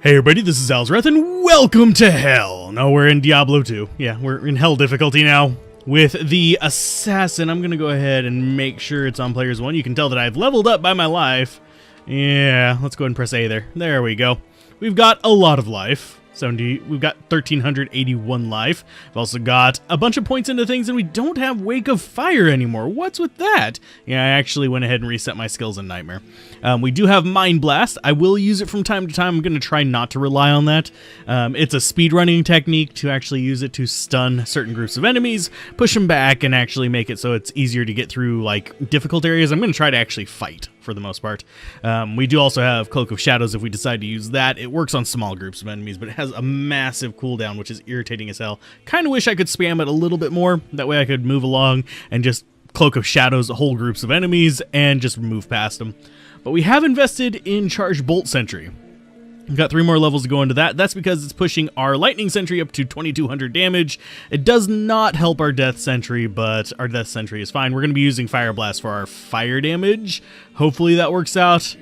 Hey everybody, this is Alzorath, and welcome to Hell! No, we're in Diablo 2. Yeah, we're in Hell difficulty now. With the Assassin, I'm gonna go ahead and make sure it's on Players 1. You can tell that I've leveled up by my life. Yeah, let's go ahead and press A there. There we go. We've got a lot of life. We've got 1,381 life. We've also got a bunch of points into things, and we don't have Wake of Fire anymore. What's with that? Yeah, I actually went ahead and reset my skills in Nightmare. We do have Mind Blast. I will use it from time to time. I'm going to try not to rely on that. It's a speedrunning technique to actually use it to stun certain groups of enemies, push them back, and actually make it so it's easier to get through like difficult areas. I'm going to try to actually fight for the most part. We do also have Cloak of Shadows if we decide to use that. It works on small groups of enemies, but it has a massive cooldown, which is irritating as hell. Kind of wish I could spam it a little bit more. That way I could move along and just Cloak of Shadows whole groups of enemies and just move past them. But we have invested in Charged Bolt Sentry. We've got 3 more levels to go into that. That's because it's pushing our Lightning Sentry up to 2,200 damage. It does not help our Death Sentry, but our Death Sentry is fine. We're going to be using Fire Blast for our fire damage. Hopefully that works out.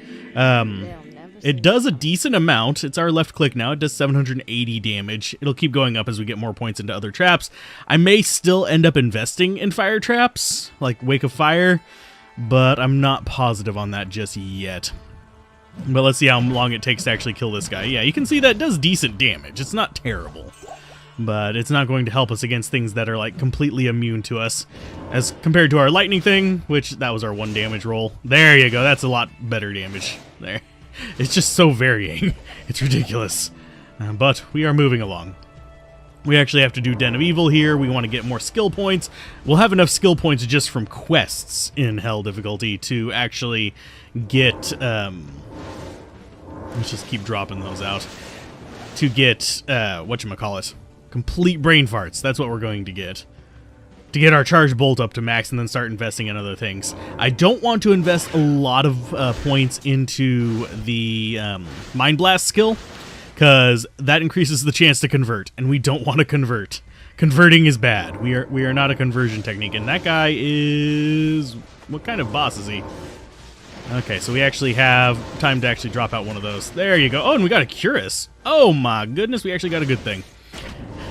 It does a decent amount. It's our left click now. It does 780 damage. It'll keep going up as we get more points into other traps. I may still end up investing in fire traps, like Wake of Fire, but I'm not positive on that just yet. But let's see how long it takes to actually kill this guy. Yeah, you can see that does decent damage. It's not terrible, but it's not going to help us against things that are like completely immune to us as compared to our lightning thing, which that was our 1 damage roll. There you go. That's a lot better damage there. It's just so varying. It's ridiculous. But we are moving along. We actually have to do Den of Evil here. We want to get more skill points. We'll have enough skill points just from quests in Hell difficulty to actually get... let's just keep dropping those out. To get, whatchamacallit, complete brain farts. That's what we're going to get. To get our Charged Bolt up to max and then start investing in other things. I don't want to invest a lot of points into the Mind Blast skill, because that increases the chance to convert, and we don't want to convert. Converting is bad. We are not a conversion technique, and that guy is... What kind of boss is he? Okay, so we actually have time to actually drop out one of those. There you go. Oh, and we got a Curus. Oh my goodness, we actually got a good thing.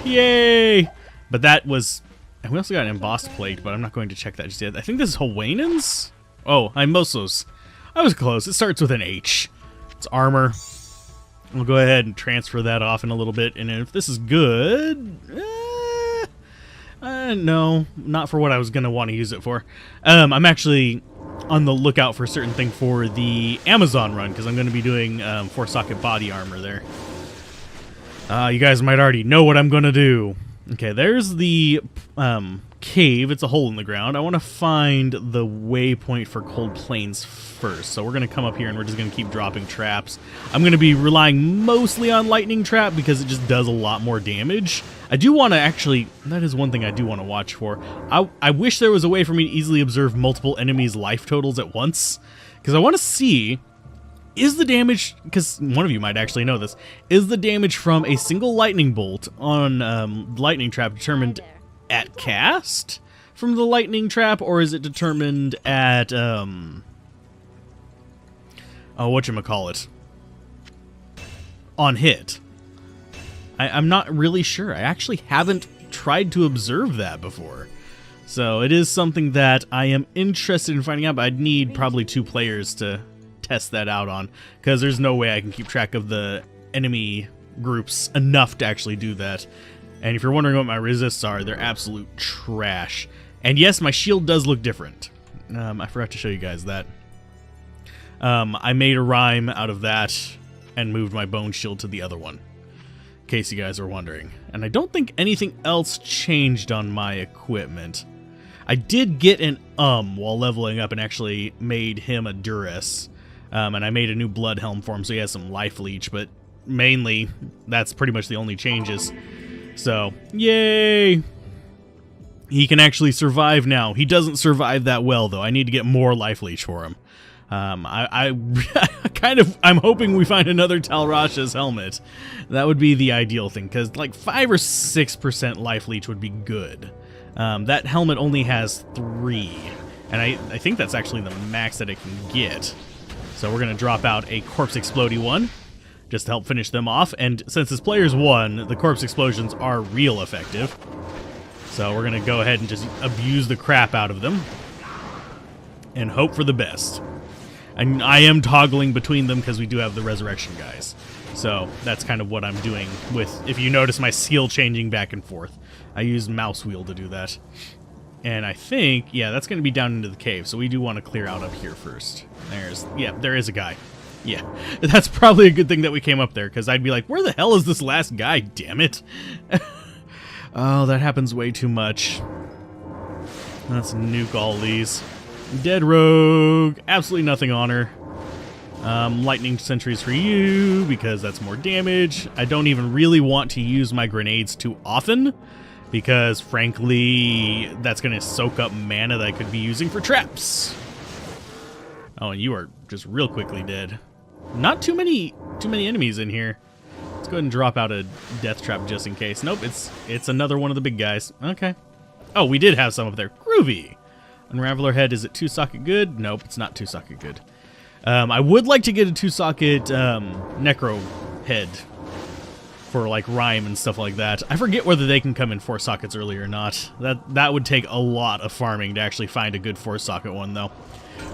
Yay! But that was... And we also got an embossed plate, but I'm not going to check that just yet. I think this is Hawaiian's? Oh, Hymosos. I was close. It starts with an H. It's armor. We'll go ahead and transfer that off in a little bit, and if this is good... no, not for what I was going to want to use it for. I'm actually on the lookout for a certain thing for the Amazon run, because I'm going to be doing 4-socket body armor there. You guys might already know what I'm going to do. Okay, there's the cave. It's a hole in the ground. I want to find the waypoint for Cold Plains first. So we're going to come up here and we're just going to keep dropping traps. I'm going to be relying mostly on Lightning Trap because it just does a lot more damage. I do want to actually... That is one thing I do want to watch for. I wish there was a way for me to easily observe multiple enemies' life totals at once. Because I want to see... Is the damage, because one of you might actually know this, is the damage from a single lightning bolt on lightning trap determined at cast from the lightning trap, or is it determined at, whatchamacallit, on hit? I'm not really sure. I actually haven't tried to observe that before. So it is something that I am interested in finding out, but I'd need probably 2 players to test that out on, because there's no way I can keep track of the enemy groups enough to actually do that. And if you're wondering what my resists are, they're absolute trash. And yes, my shield does look different. I forgot to show you guys that. I made a rhyme out of that and moved my bone shield to the other one, in case you guys are wondering. And I don't think anything else changed on my equipment. I did get an while leveling up and actually made him a Duress. And I made a new blood helm for him, so he has some life leech, but mainly, that's pretty much the only changes. So, yay! He can actually survive now. He doesn't survive that well, though. I need to get more life leech for him. I'm hoping we find another Talrasha's helmet. That would be the ideal thing, because like 5 or 6% life leech would be good. That helmet only has 3, and I think that's actually the max that it can get. So we're going to drop out a Corpse Explodey one. just to help finish them off. And since this player's 1, the corpse explosions are real effective. So we're going to go ahead and just abuse the crap out of them and hope for the best. And I am toggling between them because we do have the resurrection guys. So that's kind of what I'm doing with, if you notice my skill changing back and forth. I use mouse wheel to do that. And I think, yeah, that's going to be down into the cave. So we do want to clear out up here first. There is a guy. Yeah, that's probably a good thing that we came up there, because I'd be like, where the hell is this last guy, damn it? Oh, that happens way too much. Let's nuke all these. Dead rogue, absolutely nothing on her. Lightning sentries for you, because that's more damage. I don't even really want to use my grenades too often, because frankly, that's going to soak up mana that I could be using for traps. Oh, and you are just real quickly dead. Not too many enemies in here. Let's go ahead and drop out a death trap just in case. Nope, it's another one of the big guys. Okay. Oh, we did have some up there. Groovy. Unraveler head, is it 2-socket good? Nope, it's not 2-socket good. I would like to get a 2-socket necro head for like rhyme and stuff like that. I forget whether they can come in 4 sockets early or not. That would take a lot of farming to actually find a good 4-socket one though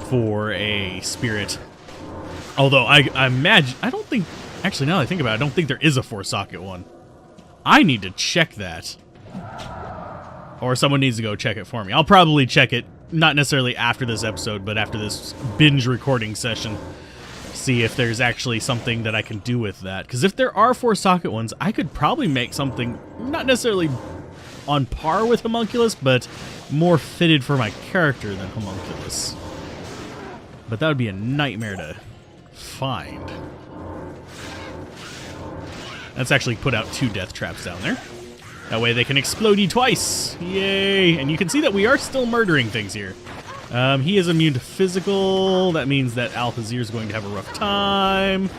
for a spirit. Although I imagine, I don't think, actually now that I think about it, I don't think there is a 4-socket one. I need to check that. Or someone needs to go check it for me. I'll probably check it, not necessarily after this episode, but after this binge recording session. See if there's actually something that I can do with that. Because if there are 4-socket ones, I could probably make something not necessarily on par with Homunculus, but more fitted for my character than Homunculus. But that would be a nightmare to find. Let's actually put out 2 death traps down there. That way they can explode you twice. Yay! And you can see that we are still murdering things here. He is immune to physical. That means that Althazir is going to have a rough time.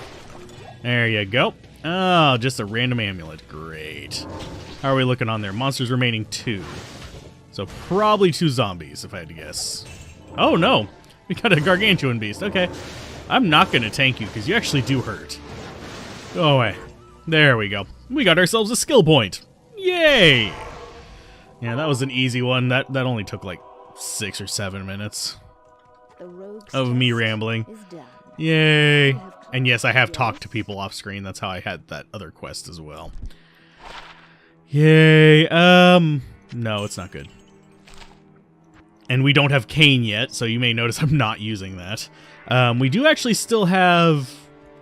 There you go. Oh, just a random amulet. Great. How are we looking on there? Monsters remaining 2. So probably 2 zombies, if I had to guess. Oh, no. We got a gargantuan beast. Okay. I'm not going to tank you, because you actually do hurt. Go away. There we go. We got ourselves a skill point. Yay! Yeah, that was an easy one. That only took like 6 or 7 minutes of me rambling. Yay! And yes, I have talked to people off screen. That's how I had that other quest as well. Yay! No, it's not good. And we don't have Kane yet, so you may notice I'm not using that. We do actually still have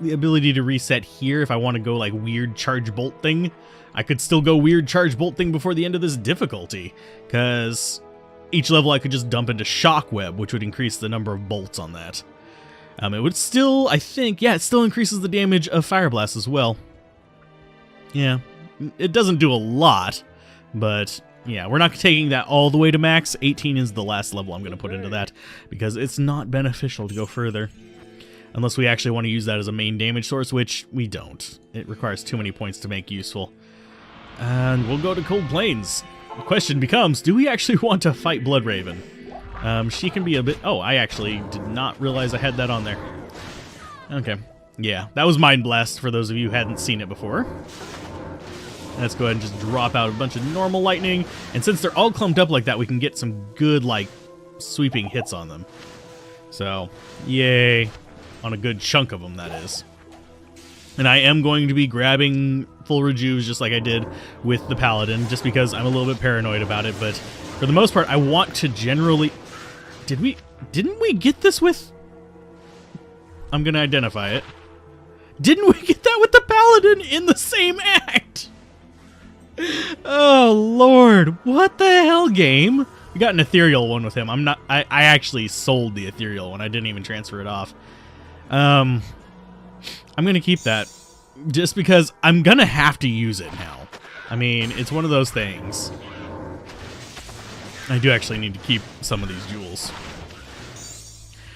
the ability to reset here if I want to go like weird charge bolt thing. I could still go weird charge bolt thing before the end of this difficulty, because each level I could just dump into shockweb, which would increase the number of bolts on that. It would still, I think, yeah, it still increases the damage of Fire Blast as well. Yeah, it doesn't do a lot, but yeah, we're not taking that all the way to max. 18 is the last level I'm going to put into that, because it's not beneficial to go further. Unless we actually want to use that as a main damage source, which we don't. It requires too many points to make useful. And we'll go to Cold Plains. The question becomes, do we actually want to fight Bloodraven? She can be a bit... Oh, I actually did not realize I had that on there. Okay. Yeah, that was Mind Blast for those of you who hadn't seen it before. Let's go ahead and just drop out a bunch of normal lightning. And since they're all clumped up like that, we can get some good, like, sweeping hits on them. So, yay. On a good chunk of them, that is. And I am going to be grabbing full rejuves just like I did with the Paladin, just because I'm a little bit paranoid about it, but for the most part, I want to generally... Didn't we get this with... I'm going to identify it. Didn't we get that with the Paladin in the same act? Oh, Lord. What the hell, game? We got an ethereal one with him. I actually sold the ethereal one. I didn't even transfer it off. I'm going to keep that just because I'm going to have to use it now. I mean, it's one of those things. I do actually need to keep some of these jewels,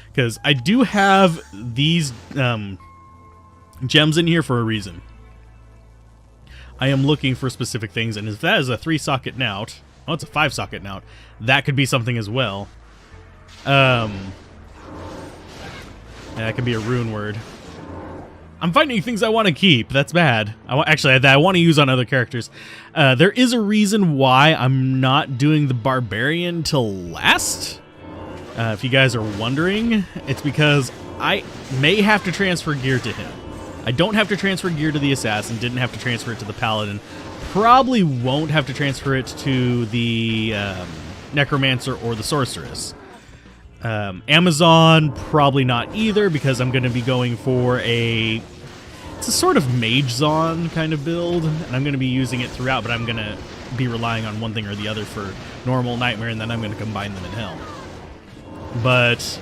because I do have these gems in here for a reason. I am looking for specific things, and if that is a 3-socket knout, oh, it's a 5-socket knout, that could be something as well. Yeah, that could be a rune word. I'm finding things I want to keep. That's bad. Actually, that I want to use on other characters. There is a reason why I'm not doing the Barbarian till last. If you guys are wondering, it's because I may have to transfer gear to him. I don't have to transfer gear to the Assassin, didn't have to transfer it to the Paladin. Probably won't have to transfer it to the Necromancer or the Sorceress. Amazon, probably not either, because I'm going to be going for it's a sort of Mage Zon kind of build, and I'm going to be using it throughout, but I'm going to be relying on one thing or the other for normal, nightmare, and then I'm going to combine them in hell. But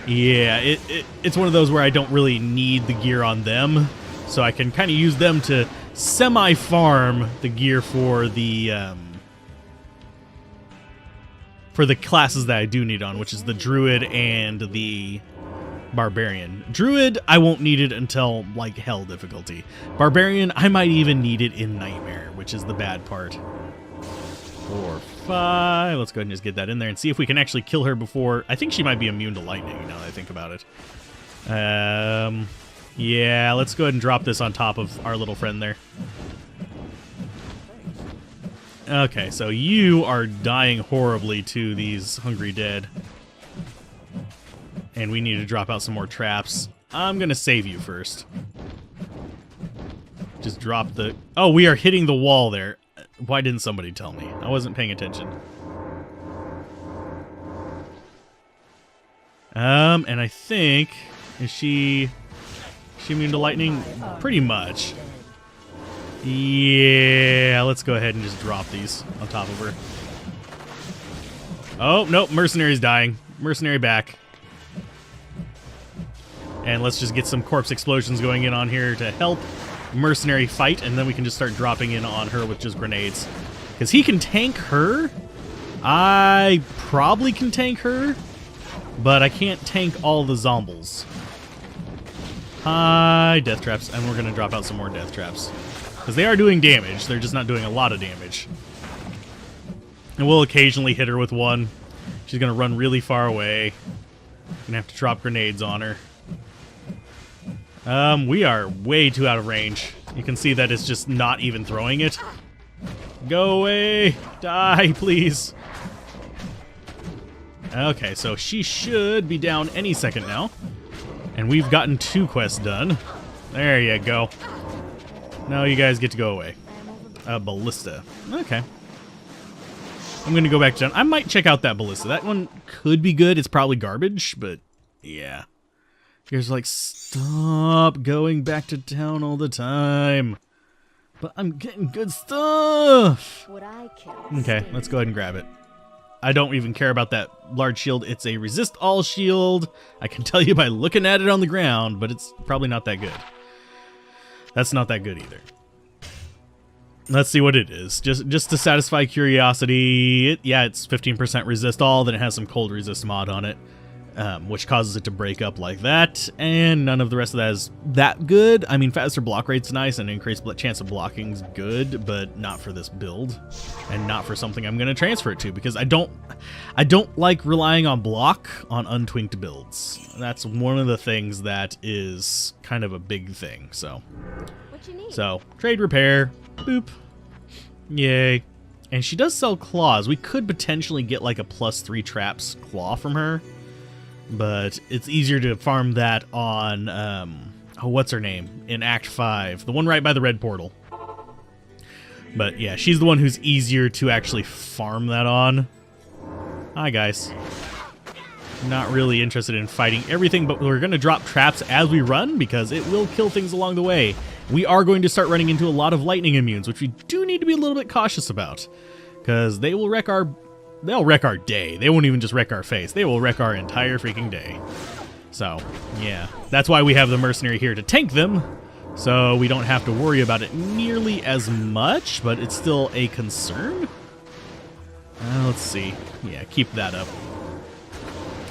yeah, it's one of those where I don't really need the gear on them, so I can kind of use them to semi-farm the gear for the classes that I do need on, which is the Druid and the Barbarian. Druid, I won't need it until, like, Hell difficulty. Barbarian, I might even need it in Nightmare, which is the bad part. 4, 5. Let's go ahead and just get that in there and see if we can actually kill her before... I think she might be immune to lightning, now that I think about it. Yeah, let's go ahead and drop this on top of our little friend there. Okay, so you are dying horribly to these hungry dead. And we need to drop out some more traps. I'm going to save you first. Just drop the... Oh, we are hitting the wall there. Why didn't somebody tell me? I wasn't paying attention. And I think... Is she immune to lightning? Pretty much. Yeah, let's go ahead and just drop these on top of her. Oh, nope, Mercenary's dying. Mercenary back. And let's just get some corpse explosions going in on here to help Mercenary fight, and then we can just start dropping in on her with just grenades. Because he can tank her. I probably can tank her, but I can't tank all the zombies. Hi, death traps, and we're going to drop out some more death traps. Because they are doing damage, they're just not doing a lot of damage. And we'll occasionally hit her with one. She's going to run really far away. Going to have to drop grenades on her. We are way too out of range. You can see that it's just not even throwing it. Go away! Die, please! Okay, so she should be down any second now. And we've gotten 2 quests done. There you go. Now you guys get to go away. Ballista. Okay. I'm going to go back down. I might check out that Ballista. That one could be good. It's probably garbage, but yeah. Here's like, stop going back to town all the time. But I'm getting good stuff. Okay, let's go ahead and grab it. I don't even care about that large shield. It's a resist all shield. I can tell you by looking at it on the ground, but it's probably not that good. That's not that good either. Let's see what it is. Just to satisfy curiosity, yeah, it's 15% resist all, then it has some cold resist mod on it. Which causes it to break up like that, and none of the rest of that is that good. I mean, faster block rate's nice, and increased chance of blocking's good, but not for this build, and not for something I'm going to transfer it to, because I don't like relying on block on untwinked builds. That's one of the things that is kind of a big thing, so. What you need? So, trade repair, boop, yay. And she does sell claws. We could potentially get like a +3 traps claw from her. But it's easier to farm that on, oh, what's her name? In Act 5. The one right by the red portal. But yeah, she's the one who's easier to actually farm that on. Hi, guys. Not really interested in fighting everything, but we're going to drop traps as we run because it will kill things along the way. We are going to start running into a lot of lightning immunes, which we do need to be a little bit cautious about. Because they will wreck our... They'll wreck our day. They won't even just wreck our face. They will wreck our entire freaking day. So, yeah. That's why we have the Mercenary here to tank them. So we don't have to worry about it nearly as much, but it's still a concern. Let's see. Yeah, keep that up.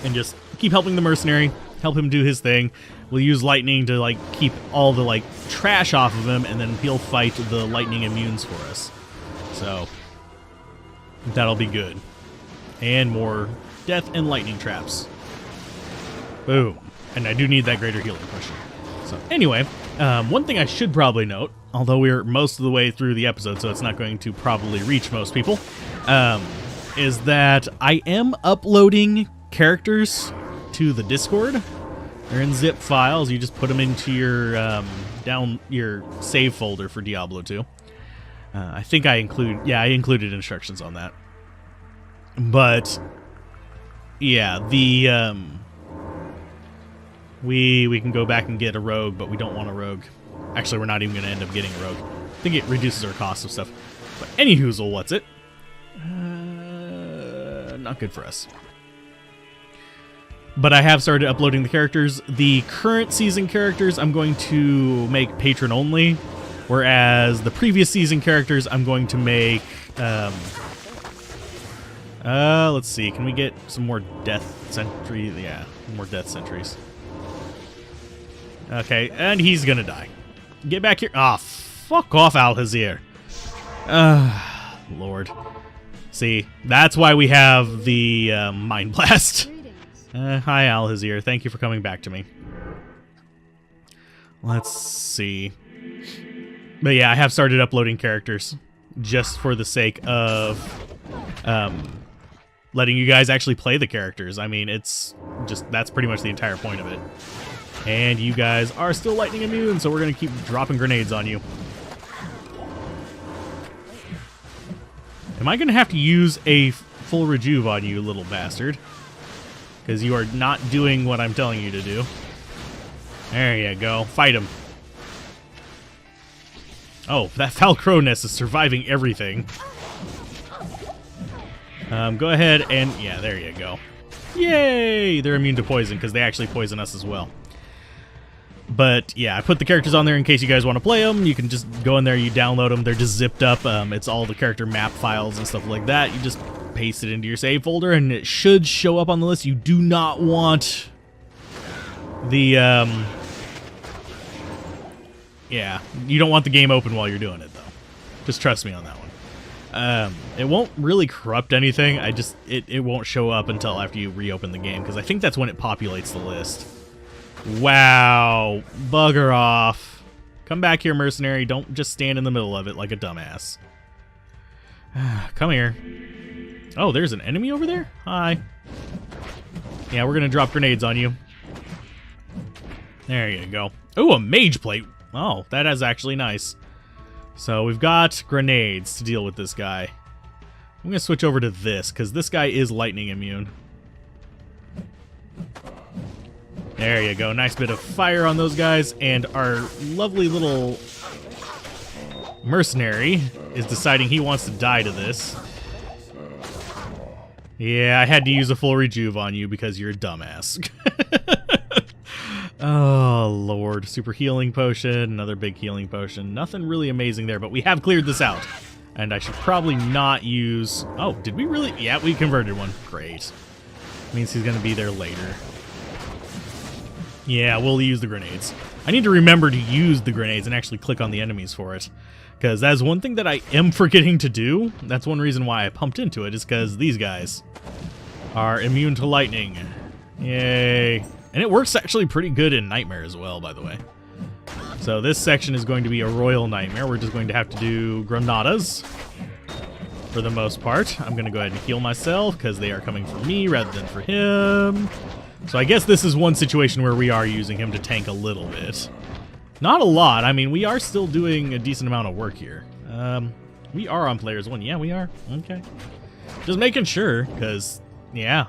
And just keep helping the Mercenary. Help him do his thing. We'll use lightning to, like, keep all the, like, trash off of him, and then he'll fight the lightning immunes for us. So, that'll be good. And more death and lightning traps. Boom. And I do need that greater healing potion. So anyway, one thing I should probably note, although we're most of the way through the episode, so it's not going to probably reach most people, is that I am uploading characters to the Discord. They're in zip files. You just put them into your your save folder for Diablo 2. I think I included instructions on that. But yeah, the we can go back and get a rogue, but we don't want a rogue. Actually, we're not even going to end up getting a rogue. I think it reduces our cost of stuff. But anyhoozle, what's it? Not good for us. But I have started uploading the characters. The current season characters I'm going to make patron only, whereas the previous season characters I'm going to make let's see, can we get some more death sentry? Yeah, more death sentries. Okay, and he's gonna die. Get back here. Ah, fuck off, Alhazir. Lord. See, that's why we have the Mind Blast. Hi, Alhazir. Thank you for coming back to me. Let's see. But yeah, I have started uploading characters just for the sake of letting you guys actually play the characters. I mean, it's just, that's pretty much the entire point of it. And you guys are still lightning immune, so we're going to keep dropping grenades on you. Am I going to have to use a full rejuve on you, little bastard? Because you are not doing what I'm telling you to do. There you go. Fight him. Oh, that foul crow nest is surviving everything. Go ahead and... yeah, there you go. Yay! They're immune to poison because they actually poison us as well. But yeah, I put the characters on there in case you guys want to play them. You can just go in there, you download them. They're just zipped up. It's all the character map files and stuff like that. You just paste it into your save folder and it should show up on the list. You do not want the... yeah, you don't want the game open while you're doing it, though. Just trust me on that one. It won't really corrupt anything. It won't show up until after you reopen the game, because I think that's when it populates the list. Wow. Bugger off. Come back here, mercenary. Don't just stand in the middle of it like a dumbass. Come here. Oh, there's an enemy over there? Hi. Yeah, we're going to drop grenades on you. There you go. Oh, a mage plate. Oh, that is actually nice. So we've got grenades to deal with this guy. I'm going to switch over to this, because this guy is lightning immune. There you go. Nice bit of fire on those guys. And our lovely little mercenary is deciding he wants to die to this. Yeah, I had to use a full rejuve on you because you're a dumbass. Oh, Lord. Super healing potion. Another big healing potion. Nothing really amazing there, but we have cleared this out. And I should probably not use... oh, did we really? Yeah, we converted one. Great. Means he's going to be there later. Yeah, we'll use the grenades. I need to remember to use the grenades and actually click on the enemies for it. Because that's one thing that I am forgetting to do. That's one reason why I pumped into it, is because these guys are immune to lightning. Yay. And it works actually pretty good in Nightmare as well, by the way. So this section is going to be a Royal Nightmare. We're just going to have to do Granadas for the most part. I'm going to go ahead and heal myself because they are coming for me rather than for him. So I guess this is one situation where we are using him to tank a little bit. Not a lot. I mean, we are still doing a decent amount of work here. We are on players 1. Yeah, we are. Okay. Just making sure, because, yeah.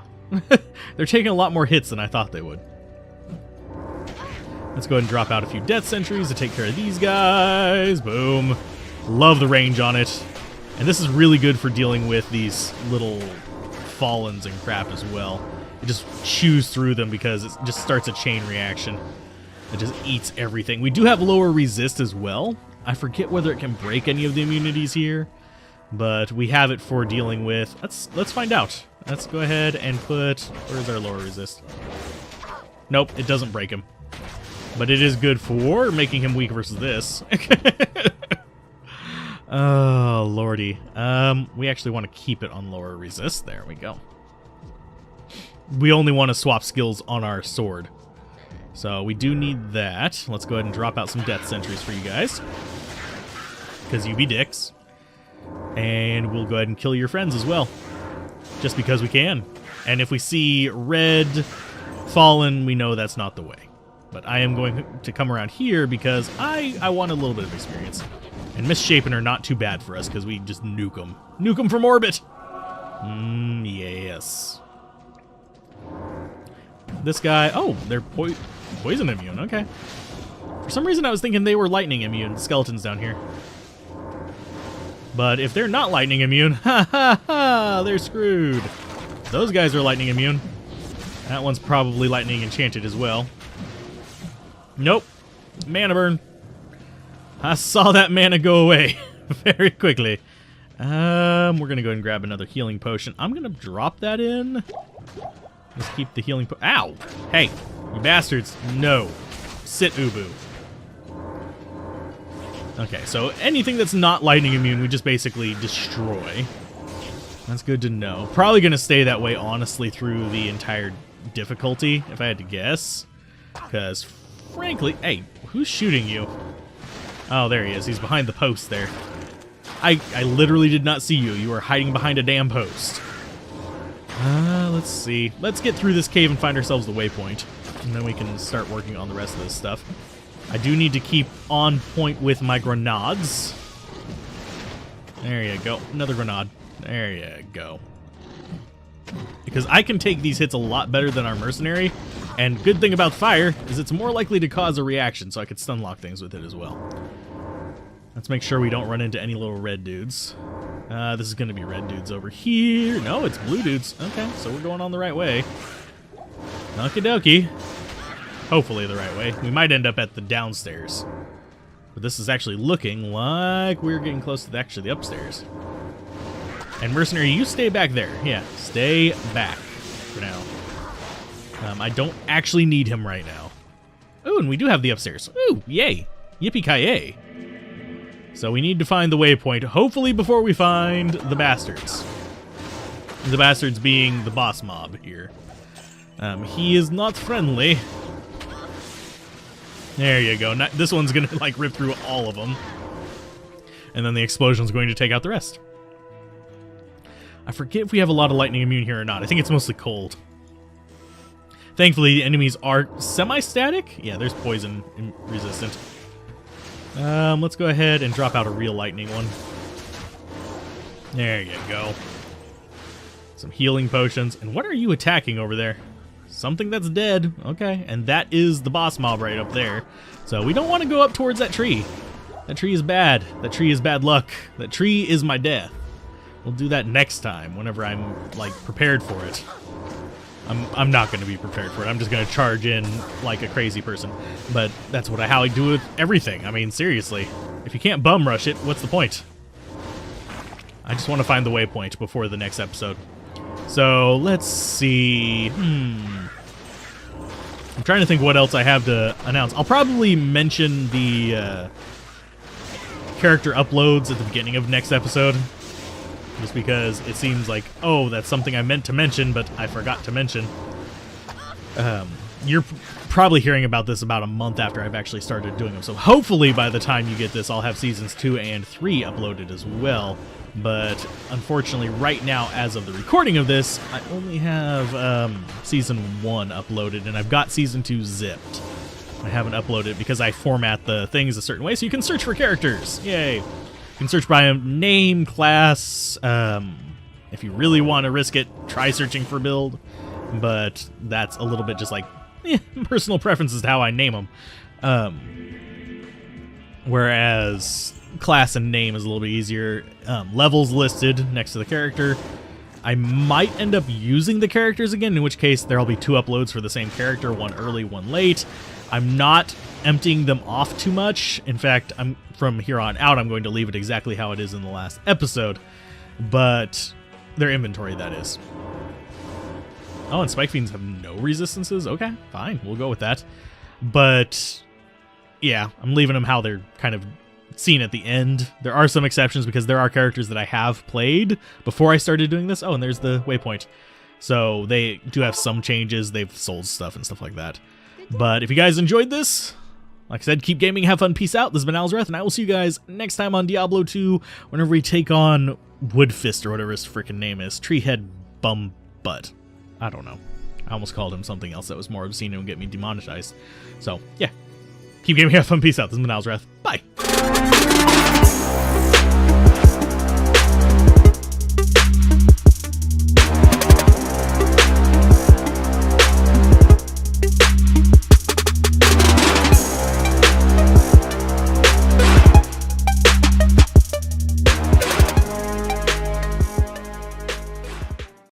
They're taking a lot more hits than I thought they would. Let's go ahead and drop out a few death sentries to take care of these guys. Boom. Love the range on it. And this is really good for dealing with these little fallens and crap as well. It just chews through them because it just starts a chain reaction. It just eats everything. We do have lower resist as well. I forget whether it can break any of the immunities here, but we have it for dealing with... Let's find out. Let's go ahead and put... where's our lower resist? Nope, it doesn't break him. But it is good for making him weak versus this. Oh, lordy. We actually want to keep it on lower resist. There we go. We only want to swap skills on our sword. So we do need that. Let's go ahead and drop out some death sentries for you guys, because you be dicks. And we'll go ahead and kill your friends as well, just because we can. And if we see red fallen, we know that's not the way. But I am going to come around here because I want a little bit of experience. And misshapen are not too bad for us because we just nuke them. Nuke them from orbit! Yes. This guy... Oh, they're poison immune. Okay. For some reason I was thinking they were lightning immune. Skeletons down here. But if they're not lightning immune, ha ha ha, they're screwed. Those guys are lightning immune. That one's probably lightning enchanted as well. Nope. Mana burn. I saw that mana go away very quickly. We're going to go ahead and grab another healing potion. I'm going to drop that in. Just keep the healing Ow! Hey, you bastards. No. Sit, Ubu. Okay, so anything that's not lightning immune, we just basically destroy. That's good to know. Probably going to stay that way, honestly, through the entire difficulty, if I had to guess. Because, frankly... Hey, who's shooting you? Oh, there he is. He's behind the post there. I literally did not see you. You were hiding behind a damn post. Let's see. Let's get through this cave and find ourselves the waypoint. And then we can start working on the rest of this stuff. I do need to keep on point with my grenades. There you go. Another grenade. There you go. Because I can take these hits a lot better than our mercenary. And good thing about fire is it's more likely to cause a reaction, so I could stun lock things with it as well. Let's make sure we don't run into any little red dudes. This is going to be red dudes over here. No, it's blue dudes. Okay, so we're going on the right way. Okie dokie. Hopefully the right way. We might end up at the downstairs. But this is actually looking like we're getting close to the upstairs. And mercenary, you stay back there. Yeah, stay back for now. I don't actually need him right now. Oh, and we do have the upstairs. Ooh, yay. Yippee-ki-yay. So we need to find the waypoint, hopefully before we find the bastards. The bastards being the boss mob here. He is not friendly. There you go. This one's going to, like, rip through all of them. And then the explosion's going to take out the rest. I forget if we have a lot of lightning immune here or not. I think it's mostly cold. Thankfully, the enemies are semi-static. Yeah, there's poison resistant. Let's go ahead and drop out a real lightning one. There you go. Some healing potions. And what are you attacking over there? Something that's dead. Okay, and that is the boss mob right up there. So we don't want to go up towards that tree. That tree is bad. That tree is bad luck. That tree is my death. We'll do that next time, whenever I'm, like, prepared for it. I'm not going to be prepared for it. I'm just going to charge in like a crazy person. But that's how I do with everything. I mean, seriously. If you can't bum rush it, what's the point? I just want to find the waypoint before the next episode. So, let's see. I'm trying to think what else I have to announce. I'll probably mention the character uploads at the beginning of next episode. Just because it seems like, oh, that's something I meant to mention, but I forgot to mention. You're probably hearing about this about a month after I've actually started doing them. So hopefully by the time you get this, I'll have Seasons 2 and 3 uploaded as well. But unfortunately, right now, as of the recording of this, I only have Season 1 uploaded, and I've got Season 2 zipped. I haven't uploaded because I format the things a certain way so you can search for characters. Yay! You can search by name, class. If you really want to risk it, try searching for build. But that's a little bit just like personal preferences to how I name them. Whereas class and name is a little bit easier. Levels listed next to the character. I might end up using the characters again, in which case there'll be 2 uploads for the same character, one early, one late. I'm not emptying them off too much. In fact, from here on out, I'm going to leave it exactly how it is in the last episode. But their inventory, that is. Oh, and Spike Fiends have no resistances? Okay, fine. We'll go with that. But, yeah, I'm leaving them how they're kind of seen at the end. There are some exceptions because there are characters that I have played before I started doing this. Oh, and there's the waypoint. So they do have some changes. They've sold stuff and stuff like that. But if you guys enjoyed this, like I said, keep gaming, have fun, peace out. This has been Alzorath, and I will see you guys next time on Diablo 2 whenever we take on Woodfist or whatever his freaking name is. Treehead Bum Butt. I don't know. I almost called him something else that was more obscene and would get me demonetized. So, yeah. Keep gaming, have fun, peace out. This has been Alzorath. Bye.